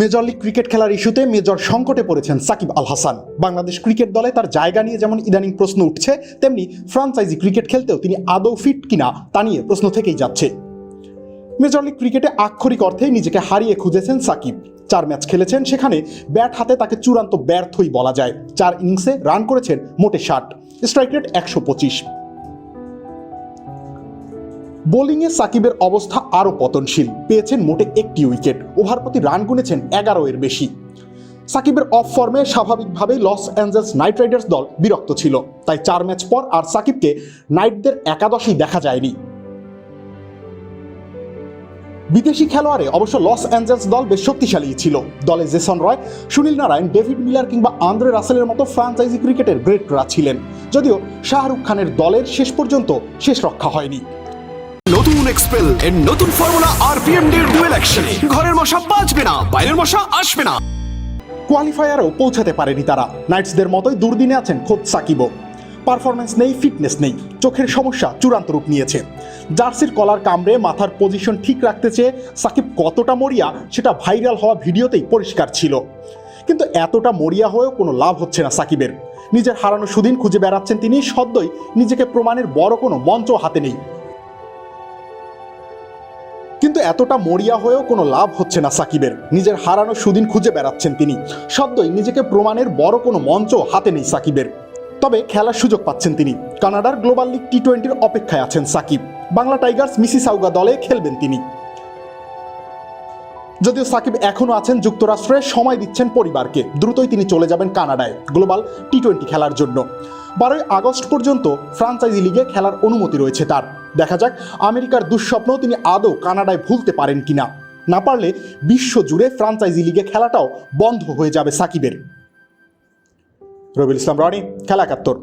Major league cricket খেলার ইস্যুতে major সংকটে পড়েছেন সাকিব আল হাসান। বাংলাদেশ ক্রিকেট দলে তার জায়গা নিয়ে যেমন ইদানিং প্রশ্ন উঠছে, তেমনি ফ্রাঞ্চাইজি ক্রিকেট খেলতেও তিনি আদৌ ফিট কিনা তা নিয়ে প্রশ্ন থেকেই যাচ্ছে। মেজর লিগ ক্রিকেটে আক্ষরিক অর্থেই নিজেকে হারিয়ে খুঁজেছেন সাকিব। 4 ম্যাচ খেলেছেন, সেখানে ব্যাট হাতে তাকে চূড়ান্ত ব্যর্থই বলা যায়। 4 ইনিংসে রান করেছেন মোটে 60, স্ট্রাইক রেট 125। বোলিংয়ে সাকিবের অবস্থা আরও পতনশীল। পেয়েছেন মোটে 1টি উইকেট, ওভার প্রতি রান গুনেছেন 11 এর বেশি। সাকিবের অফ ফর্মে স্বাভাবিকভাবেই লস অ্যাঞ্জেলস নাইট রাইডার্স দল বিরক্ত ছিল, তাই 4 ম্যাচ পর আর সাকিবকে নাইটদের একাদশেই দেখা যায়নি। বিদেশি খেলোয়াড়ে অবশ্য লস অ্যাঞ্জেলস দল বেশ শক্তিশালী ছিল। দলে Jason Roy, Sunil Narayan, David Miller কিংবা আন্দ্রে রাসেলের মতো ফ্রাঞ্চাইজি ক্রিকেটের গ্রেটরা ছিলেন, যদিও শাহরুখ খানের দলের শেষ পর্যন্ত শেষ রক্ষা হয়নি। নতুন এক্সপেল এর নতুন ফর্মুলা আরপিএম এর ডুয়েল অ্যাকশনে ঘরের মশা বাঁচবে না, বাইরের মশা আসবে না। কোয়ালিফায়ারেও পৌঁছাতে পারেনি তারা। নাইটসদের মতোই দুর্দিনে আছেন খোদ সাকিবও। পারফরমেন্স নেই, ফিটনেস নেই, চোখের সমস্যা চূড়ান্ত রূপ নিয়েছে। জার্সির কলার কামড়ে মাথার পজিশন ঠিক রাখতে চেয়ে সাকিব কতটা মরিয়া সেটা ভাইরাল হওয়া ভিডিওতেই পরিষ্কার ছিল। কিন্তু এতটা মরিয়া হয়েও কোনো লাভ হচ্ছে না সাকিবের। নিজের হারানো সুদিন খুঁজে বেড়াচ্ছেন তিনি, সদ্যই নিজেকে প্রমাণের বড় কোনো মঞ্চ হাতে নেই। কিন্তু এতটা মরিয়া হয়েও কোনো লাভ হচ্ছে না সাকিবের। নিজের হারানো সুদিন খুঁজে বেড়াচ্ছেন তিনি, সদ্যই নিজেকে প্রমাণের বড় কোনো মঞ্চ হাতে নেই সাকিবের। তবে খেলার সুযোগ পাচ্ছেন তিনি। কানাডার গ্লোবাল লিগ টি-20-র অপেক্ষায় আছেন সাকিব। বাংলা টাইগার্স মিসিসাউগা দলে খেলবেন তিনি। যদিও সাকিব এখনও আছেন যুক্তরাষ্ট্রে, সময় দিচ্ছেন পরিবারকে। দ্রুতই তিনি চলে যাবেন কানাডায় গ্লোবাল টি-20 খেলার জন্য। 12 আগস্ট পর্যন্ত ফ্রাঞ্চাইজি লিগে খেলার অনুমতি রয়েছে তার। দেখা যাক আমেরিকার দুঃস্বপ্ন তিনি আদৌ কানাডায় ভুলতে পারেন কিনা। না পারলে বিশ্ব জুড়ে ফ্রাঞ্চাইজি লিগে খেলাটাও বন্ধ হয়ে যাবে সাকিবের। রবিউল ইসলাম রনি, খেলা 71।